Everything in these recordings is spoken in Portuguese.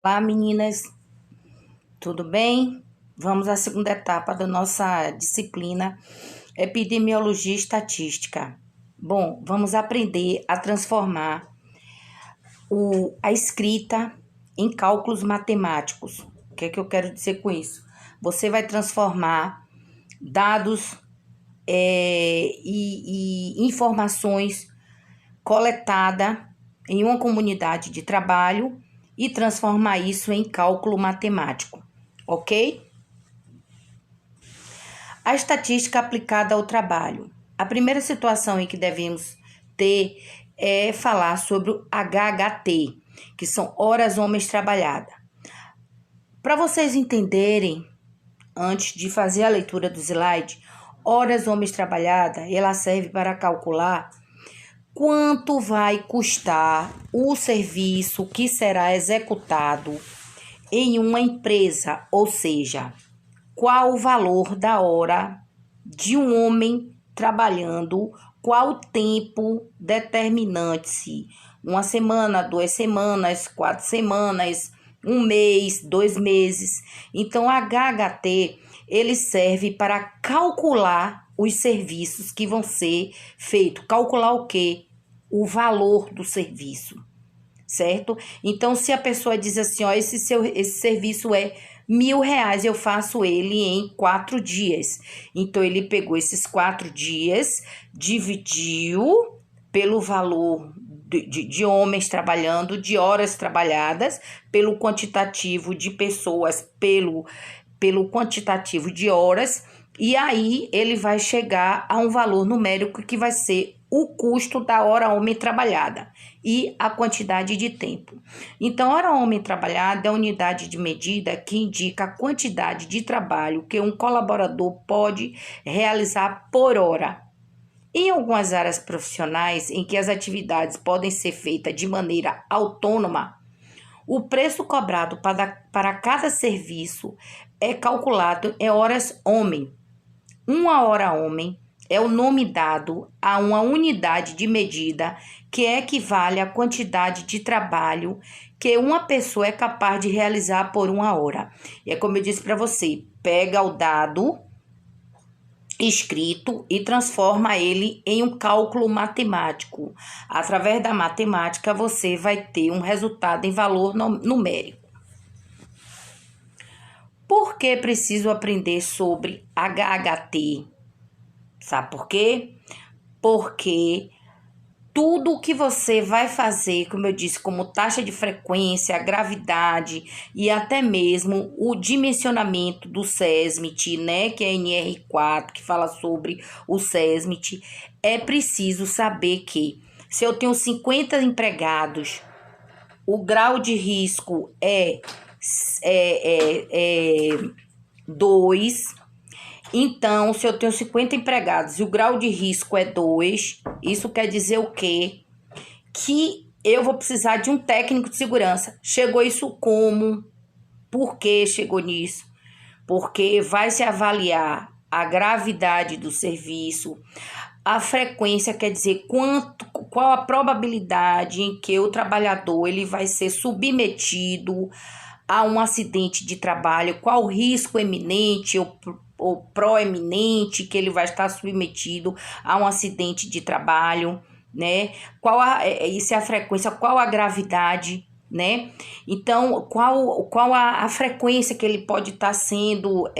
Olá, meninas, tudo bem? Vamos à segunda etapa da nossa disciplina Epidemiologia e Estatística. Bom, vamos aprender a transformar a escrita em cálculos matemáticos. O que é que eu quero dizer com isso? Você vai transformar dados e informações coletadas em uma comunidade de trabalho e transformar isso em cálculo matemático, ok? A estatística aplicada ao trabalho. A primeira situação em que devemos ter é falar sobre o HHT, que são horas homens trabalhadas. Para vocês entenderem, antes de fazer a leitura do slide, horas homens trabalhadas, ela serve para calcular quanto vai custar o serviço que será executado em uma empresa, ou seja, qual o valor da hora de um homem trabalhando, qual o tempo determinante-se, uma semana, 2 semanas, 4 semanas, um mês, 2 meses. Então, a HHT, ele serve para calcular os serviços que vão ser feitos. Calcular o quê? O valor do serviço, certo? Então, se a pessoa diz assim, ó, esse serviço é R$ 1.000, eu faço ele em 4 dias. Então, ele pegou esses 4 dias, dividiu pelo valor de homens trabalhando, de horas trabalhadas, pelo quantitativo de pessoas, pelo quantitativo de horas, e aí ele vai chegar a um valor numérico que vai ser o custo da hora homem trabalhada e a quantidade de tempo. Então, hora homem trabalhada é a unidade de medida que indica a quantidade de trabalho que um colaborador pode realizar por hora. Em algumas áreas profissionais em que as atividades podem ser feitas de maneira autônoma, o preço cobrado para cada serviço é calculado em horas homem. Uma hora homem é o nome dado a uma unidade de medida que equivale à quantidade de trabalho que uma pessoa é capaz de realizar por uma hora. E é como eu disse para você, pega o dado escrito e transforma ele em um cálculo matemático. Através da matemática, você vai ter um resultado em valor numérico. Por que preciso aprender sobre HHT? Sabe por quê? Porque tudo o que você vai fazer, como eu disse, como taxa de frequência, gravidade e até mesmo o dimensionamento do SESMIT, né, que é a NR4, que fala sobre o SESMIT, é preciso saber que se eu tenho 50 empregados, o grau de risco é 2. Então, se eu tenho 50 empregados e o grau de risco é 2, isso quer dizer o quê? Que eu vou precisar de um técnico de segurança. Chegou isso como? Por que chegou nisso? Porque vai se avaliar a gravidade do serviço, a frequência, quer dizer, qual a probabilidade em que o trabalhador ele vai ser submetido a um acidente de trabalho, qual o risco eminente ou proeminente que ele vai estar submetido a um acidente de trabalho, né? Isso é a frequência, qual a gravidade, né? Então, qual a frequência que ele pode estar sendo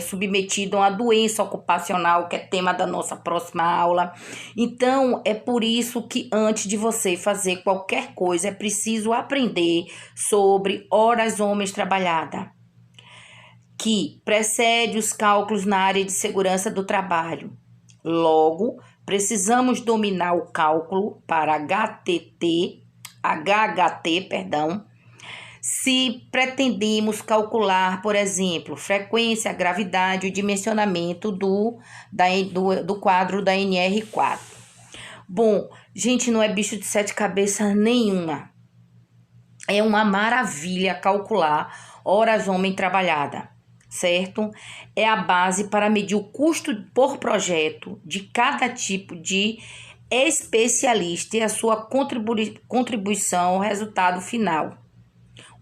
submetido a uma doença ocupacional, que é tema da nossa próxima aula. Então, é por isso que antes de você fazer qualquer coisa, é preciso aprender sobre horas homens trabalhadas, que precede os cálculos na área de segurança do trabalho. Logo, precisamos dominar o cálculo para HHT, se pretendemos calcular, por exemplo, frequência, gravidade e o dimensionamento do quadro da NR4. Bom, gente, não é bicho de 7 cabeças nenhuma. É uma maravilha calcular horas homem trabalhada, certo? É a base para medir o custo por projeto de cada tipo de especialista e a sua contribuição ao resultado final.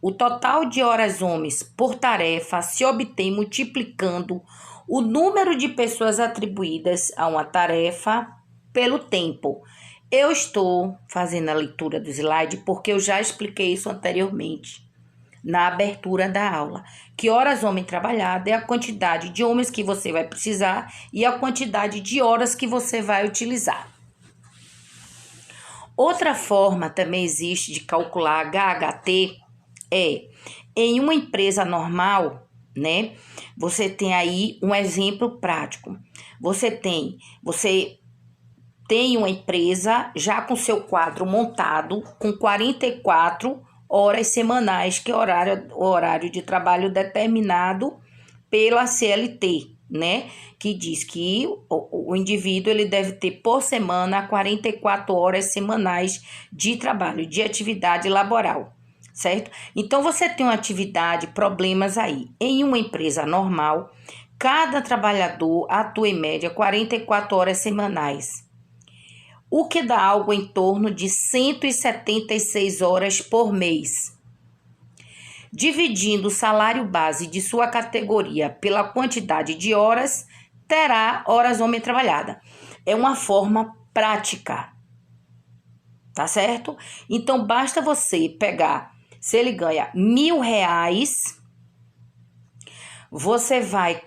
O total de horas homens por tarefa se obtém multiplicando o número de pessoas atribuídas a uma tarefa pelo tempo. Eu estou fazendo a leitura do slide porque eu já expliquei isso anteriormente na abertura da aula. Que horas homem trabalhado é a quantidade de homens que você vai precisar e a quantidade de horas que você vai utilizar. Outra forma também existe de calcular HHT em uma empresa normal, né? Você tem aí um exemplo prático. Você tem uma empresa já com seu quadro montado com 44 horas semanais, que é o horário de trabalho determinado pela CLT, né? Que diz que o indivíduo ele deve ter por semana 44 horas semanais de trabalho, de atividade laboral, certo? Então, você tem uma atividade, problemas aí. Em uma empresa normal, cada trabalhador atua em média 44 horas semanais, o que dá algo em torno de 176 horas por mês. Dividindo o salário base de sua categoria pela quantidade de horas, terá horas homem trabalhada. É uma forma prática, tá certo? Então, basta você pegar, se ele ganha R$1.000, você vai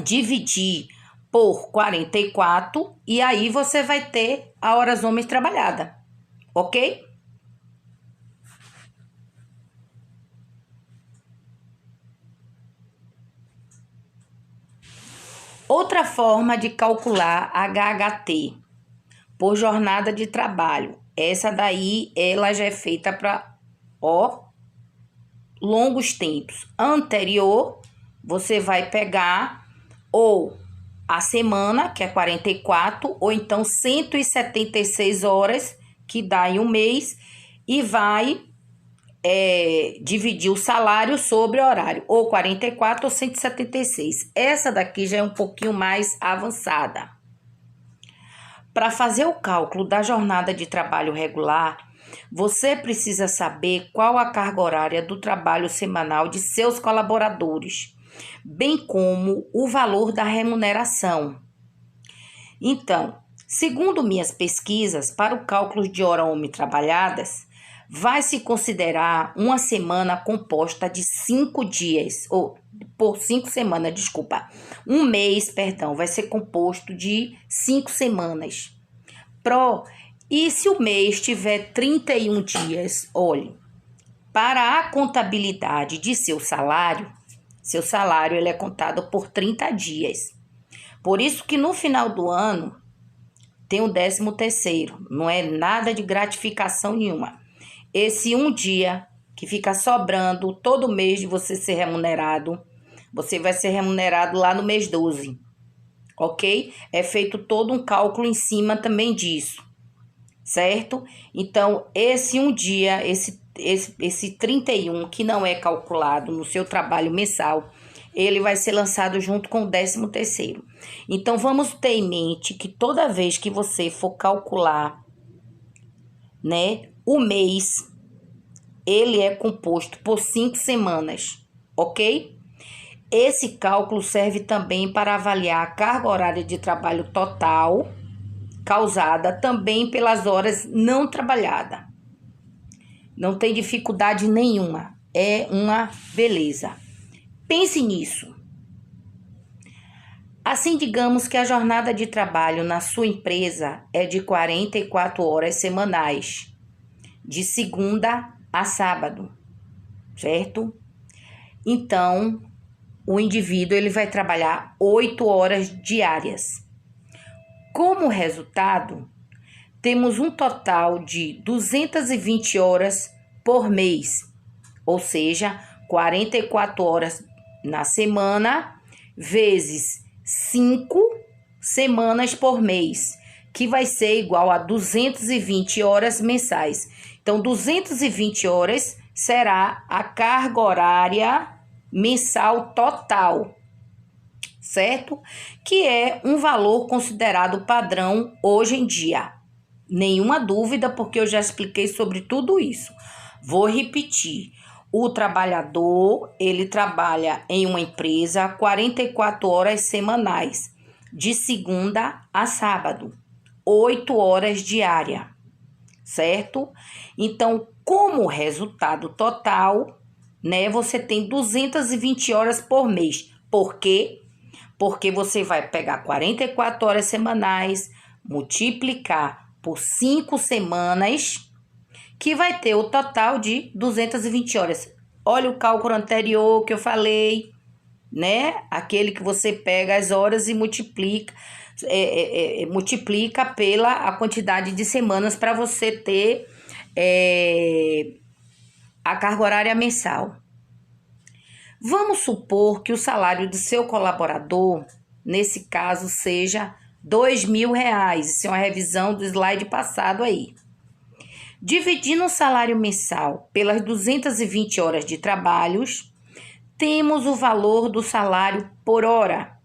dividir por 44 e aí você vai ter a horas homens trabalhada, ok? Outra forma de calcular HHT por jornada de trabalho. Essa daí, ela já é feita para longos tempos. Anterior, você vai pegar ou a semana, que é 44, ou então 176 horas, que dá em um mês, e vai dividir o salário sobre o horário, ou 44 ou 176. Essa daqui já é um pouquinho mais avançada. Para fazer o cálculo da jornada de trabalho regular, você precisa saber qual a carga horária do trabalho semanal de seus colaboradores, bem como o valor da remuneração. Então, segundo minhas pesquisas, para o cálculo de hora homem trabalhadas, vai se considerar uma semana composta de 5 dias, ou por 5 semanas, desculpa. Um mês, vai ser composto de 5 semanas. E se o mês tiver 31 dias, olhe, para a contabilidade de seu salário ele é contado por 30 dias. Por isso que no final do ano tem o 13º, não é nada de gratificação nenhuma. Esse um dia que fica sobrando todo mês de você ser remunerado, você vai ser remunerado lá no mês 12, ok? É feito todo um cálculo em cima também disso, certo? Então, esse um dia, esse 31 que não é calculado no seu trabalho mensal, ele vai ser lançado junto com o 13º. Então, vamos ter em mente que toda vez que você for calcular, né, o mês, ele é composto por 5 semanas, ok? Esse cálculo serve também para avaliar a carga horária de trabalho total, causada também pelas horas não trabalhadas. Não tem dificuldade nenhuma, é uma beleza. Pense nisso. Assim, digamos que a jornada de trabalho na sua empresa é de 44 horas semanais, de segunda a sábado, certo? Então, o indivíduo ele vai trabalhar 8 horas diárias. Como resultado, temos um total de 220 horas por mês, ou seja, 44 horas na semana, vezes 5 semanas por mês, que vai ser igual a 220 horas mensais. Então, 220 horas será a carga horária mensal total, certo? Que é um valor considerado padrão hoje em dia, Nenhuma dúvida, porque eu já expliquei sobre tudo isso. Vou repetir. O trabalhador, ele trabalha em uma empresa 44 horas semanais, de segunda a sábado, 8 horas diária, certo? Então, como resultado total, né, você tem 220 horas por mês. Por quê? Porque você vai pegar 44 horas semanais, multiplicar por 5 semanas, que vai ter o total de 220 horas. Olha o cálculo anterior que eu falei, né? Aquele que você pega as horas e multiplica, multiplica pela a quantidade de semanas para você ter a carga horária mensal. Vamos supor que o salário do seu colaborador, nesse caso, seja R$ 2.000. Isso é uma revisão do slide passado aí. Dividindo o salário mensal pelas 220 horas de trabalhos, temos o valor do salário por hora.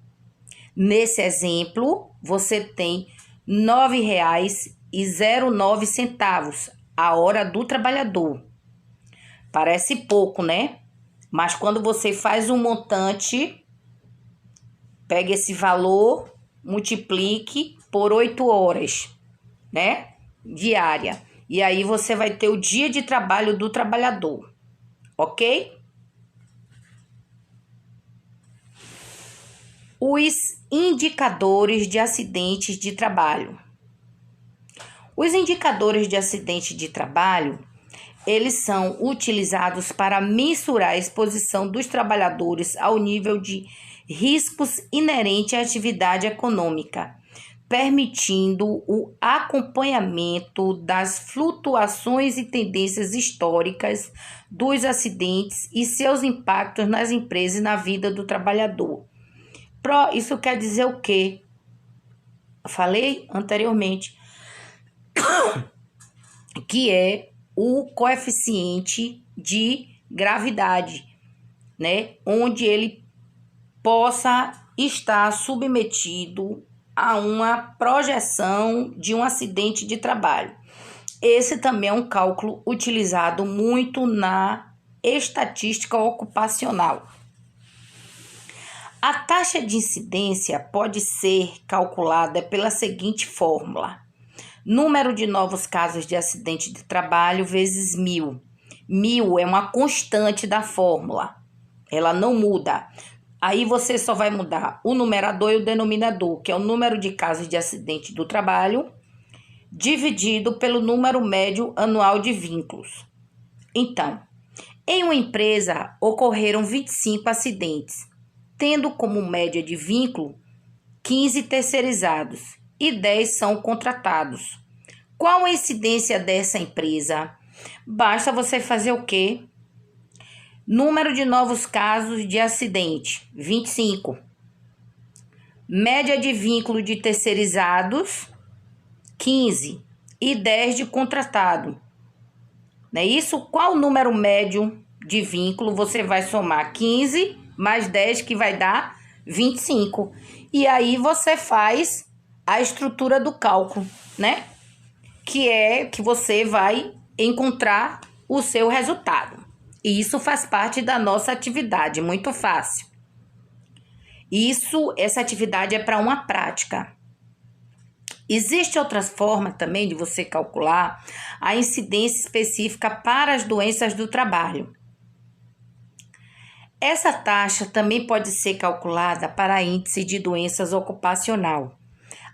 Nesse exemplo, você tem R$ 9,09 a hora do trabalhador. Parece pouco, né? Mas quando você faz um montante, pega esse valor, multiplique por 8 horas, né? Diária. E aí você vai ter o dia de trabalho do trabalhador, ok? Os indicadores de acidentes de trabalho. Os indicadores de acidente de trabalho, eles são utilizados para mensurar a exposição dos trabalhadores ao nível de riscos inerente à atividade econômica, permitindo o acompanhamento das flutuações e tendências históricas dos acidentes e seus impactos nas empresas e na vida do trabalhador. Isso quer dizer o quê? Eu falei anteriormente que é o coeficiente de gravidade, né? Onde ele possa estar submetido a uma projeção de um acidente de trabalho. Esse também é um cálculo utilizado muito na estatística ocupacional. A taxa de incidência pode ser calculada pela seguinte fórmula: número de novos casos de acidente de trabalho vezes 1.000. 1.000 é uma constante da fórmula, ela não muda. Aí você só vai mudar o numerador e o denominador, que é o número de casos de acidente do trabalho, dividido pelo número médio anual de vínculos. Então, em uma empresa ocorreram 25 acidentes, tendo como média de vínculo 15 terceirizados e 10 são contratados. Qual a incidência dessa empresa? Basta você fazer o quê? Número de novos casos de acidente, 25. Média de vínculo de terceirizados, 15. E 10 de contratado. Não é isso? Qual o número médio de vínculo? Você vai somar 15 mais 10, que vai dar 25. E aí você faz a estrutura do cálculo, né? Que é que você vai encontrar o seu resultado. E isso faz parte da nossa atividade, muito fácil. Essa atividade é para uma prática. Existe outra forma também de você calcular a incidência específica para as doenças do trabalho. Essa taxa também pode ser calculada para índice de doenças ocupacional,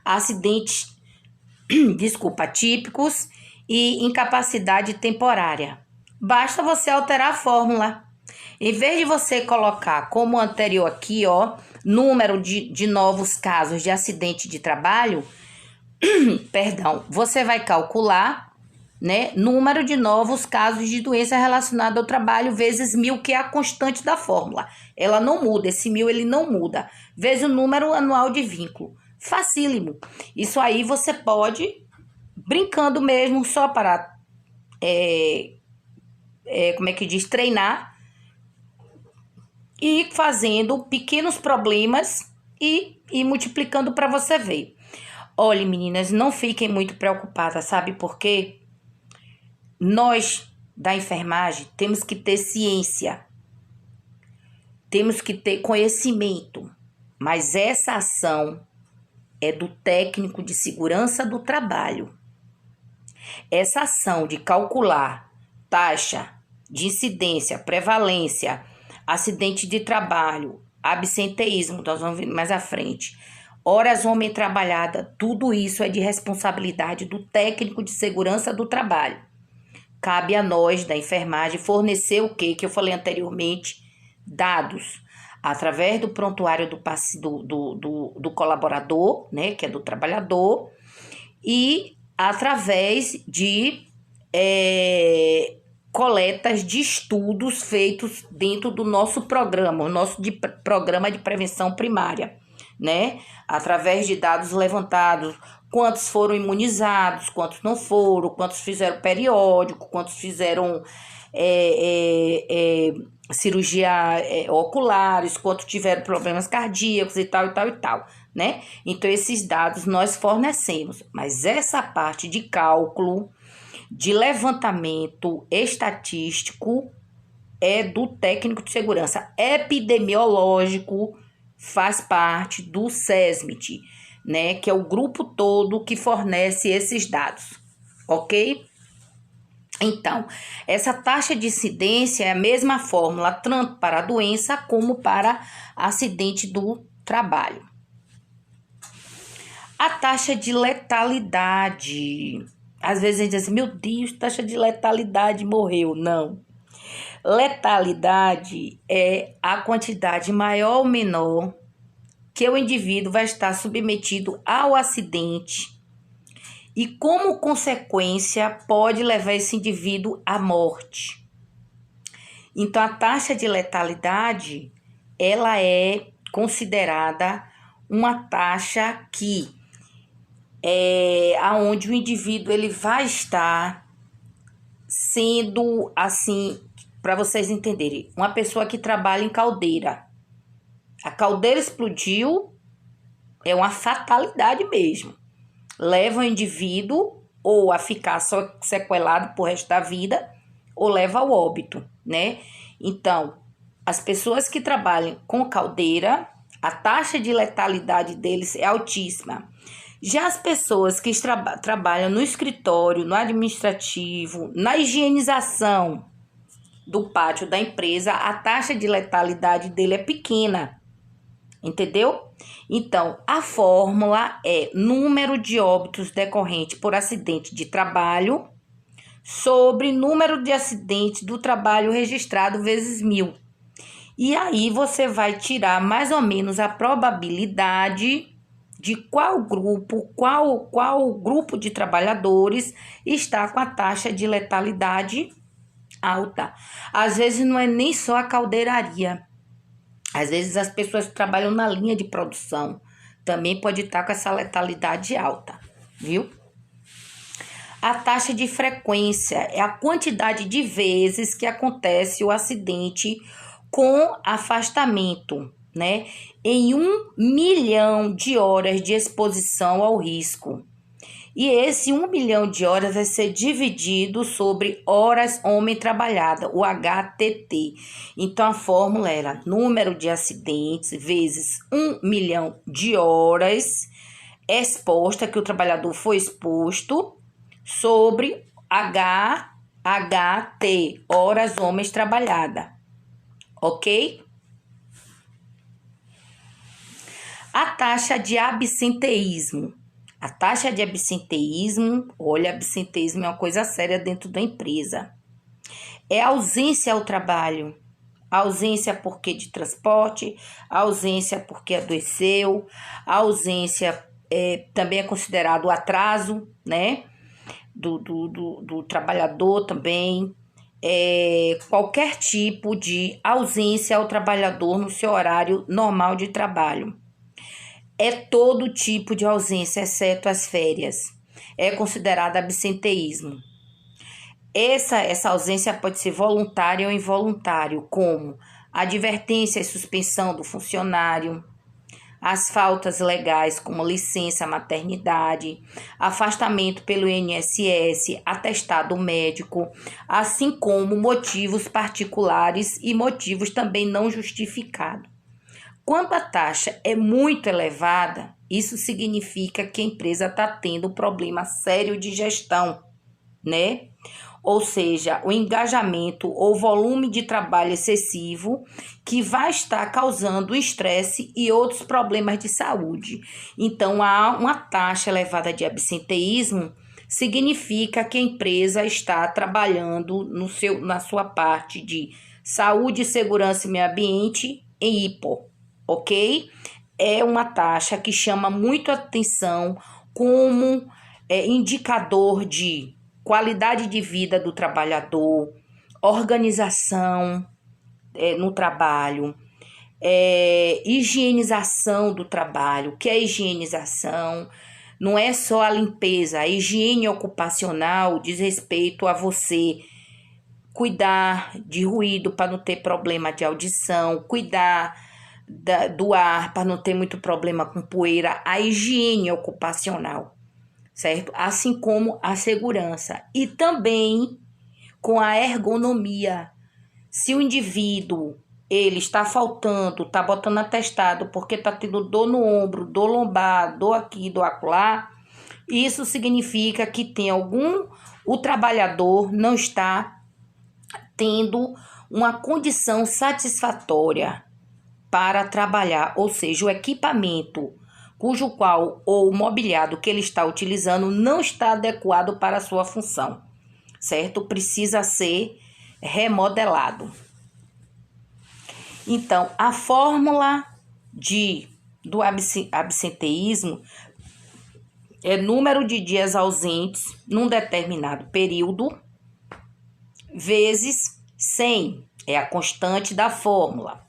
acidentes, típicos e incapacidade temporária. Basta você alterar a fórmula. Em vez de você colocar como anterior aqui, ó, número de novos casos de acidente de trabalho, você vai calcular, né, número de novos casos de doença relacionada ao trabalho vezes 1.000, que é a constante da fórmula. Ela não muda, esse 1.000 ele não muda. Vezes o número anual de vínculo. Facílimo. Isso aí você pode, brincando mesmo, só para, treinar e fazendo pequenos problemas e multiplicando para você ver. Olha, meninas, não fiquem muito preocupadas, sabe por quê? Nós, da enfermagem, temos que ter ciência, temos que ter conhecimento, mas essa ação é do técnico de segurança do trabalho. Essa ação de calcular taxa de incidência, prevalência, acidente de trabalho, absenteísmo, nós vamos ver mais à frente, horas homem trabalhada, tudo isso é de responsabilidade do técnico de segurança do trabalho. Cabe a nós, da enfermagem, fornecer o que eu falei anteriormente, dados, através do prontuário do colaborador, né, que é do trabalhador, e através de coletas de estudos feitos dentro do nosso programa, o nosso programa de prevenção primária, né? Através de dados levantados, quantos foram imunizados, quantos não foram, quantos fizeram periódico, quantos fizeram cirurgia oculares, quantos tiveram problemas cardíacos e tal, né? Então, esses dados nós fornecemos, mas essa parte de cálculo, de levantamento estatístico, é do técnico de segurança. Epidemiológico faz parte do SESMIT, né? Que é o grupo todo que fornece esses dados, ok? Então, essa taxa de incidência é a mesma fórmula tanto para a doença como para acidente do trabalho. A taxa de letalidade. Às vezes a gente diz assim, meu Deus, taxa de letalidade morreu. Não. Letalidade é a quantidade maior ou menor que o indivíduo vai estar submetido ao acidente e, como consequência, pode levar esse indivíduo à morte. Então, a taxa de letalidade, ela é considerada uma taxa que aonde o indivíduo ele vai estar sendo, assim, para vocês entenderem, uma pessoa que trabalha em caldeira. A caldeira explodiu, é uma fatalidade mesmo. Leva o indivíduo ou a ficar só sequelado pro resto da vida, ou leva ao óbito, né? Então, as pessoas que trabalham com caldeira, a taxa de letalidade deles é altíssima. Já as pessoas que trabalham no escritório, no administrativo, na higienização do pátio da empresa, a taxa de letalidade dele é pequena. Entendeu? Então, a fórmula é número de óbitos decorrente por acidente de trabalho sobre número de acidentes do trabalho registrado vezes 1000. E aí você vai tirar mais ou menos a probabilidade de qual grupo de trabalhadores está com a taxa de letalidade alta. Às vezes não é nem só a caldeiraria. Às vezes as pessoas que trabalham na linha de produção também pode estar com essa letalidade alta, viu? A taxa de frequência é a quantidade de vezes que acontece o acidente com afastamento, né? Em 1 milhão de horas de exposição ao risco. E esse 1 milhão de horas vai ser dividido sobre horas homem trabalhada, o HTT. Então, a fórmula era número de acidentes vezes 1 milhão de horas exposta, que o trabalhador foi exposto, sobre HT, horas homens trabalhada. Ok? A taxa de absenteísmo. A taxa de absenteísmo, olha, absenteísmo é uma coisa séria dentro da empresa. É ausência ao trabalho. Ausência porque de transporte, ausência porque adoeceu, ausência também é considerado atraso, né? Do trabalhador também. Qualquer tipo de ausência ao trabalhador no seu horário normal de trabalho. É todo tipo de ausência, exceto as férias. É considerado absenteísmo. Essa ausência pode ser voluntária ou involuntária, como advertência e suspensão do funcionário, as faltas legais como licença maternidade, afastamento pelo INSS, atestado médico, assim como motivos particulares e motivos também não justificados. Quando a taxa é muito elevada, isso significa que a empresa está tendo um problema sério de gestão, né? Ou seja, o engajamento ou volume de trabalho excessivo que vai estar causando estresse e outros problemas de saúde. Então, há uma taxa elevada de absenteísmo, significa que a empresa está trabalhando na sua parte de saúde, segurança e meio ambiente em hipo, ok? É uma taxa que chama muito atenção como indicador de qualidade de vida do trabalhador, organização no trabalho, higienização do trabalho. O que é higienização? Não é só a limpeza, a higiene ocupacional diz respeito a você cuidar de ruído para não ter problema de audição, cuidar do ar para não ter muito problema com poeira, a higiene ocupacional, certo? Assim como a segurança e também com a ergonomia. Se o indivíduo ele está faltando, está botando atestado porque está tendo dor no ombro, dor lombar, dor aqui, dor acolá, isso significa que o trabalhador não está tendo uma condição satisfatória para trabalhar, ou seja, o equipamento cujo qual ou o mobiliário que ele está utilizando não está adequado para a sua função, certo? Precisa ser remodelado. Então, a fórmula do absenteísmo é número de dias ausentes num determinado período vezes 100, é a constante da fórmula,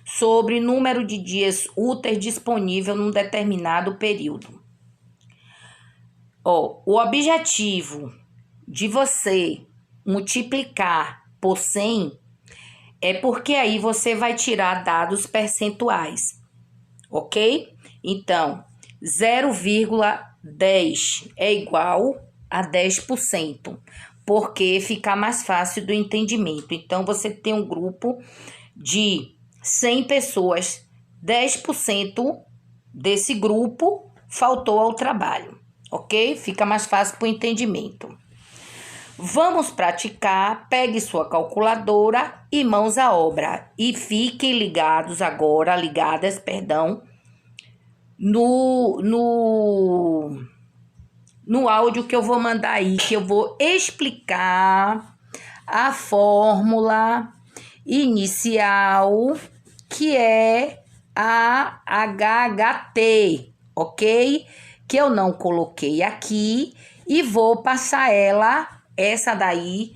sobre número de dias úteis disponível num determinado período. O objetivo de você multiplicar por 100 é porque aí você vai tirar dados percentuais, ok? Então, 0,10 é igual a 10%, porque fica mais fácil do entendimento. Então, você tem um grupo de 100 pessoas, 10% desse grupo faltou ao trabalho, ok? Fica mais fácil para o entendimento. Vamos praticar, pegue sua calculadora e mãos à obra. E fiquem ligadas, no áudio que eu vou mandar aí, que eu vou explicar a fórmula inicial, que é a HHT, ok? Que eu não coloquei aqui e vou passar essa daí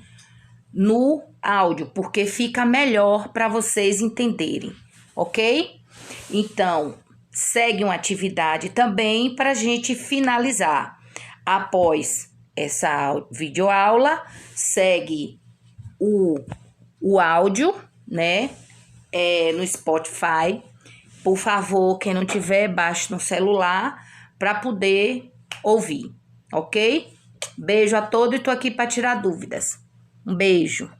no áudio, porque fica melhor para vocês entenderem, ok? Então, segue uma atividade também para a gente finalizar. Após essa videoaula, segue o áudio, né? No Spotify. Por favor, quem não tiver, baixe no celular para poder ouvir, ok? Beijo a todos e tô aqui para tirar dúvidas. Um beijo.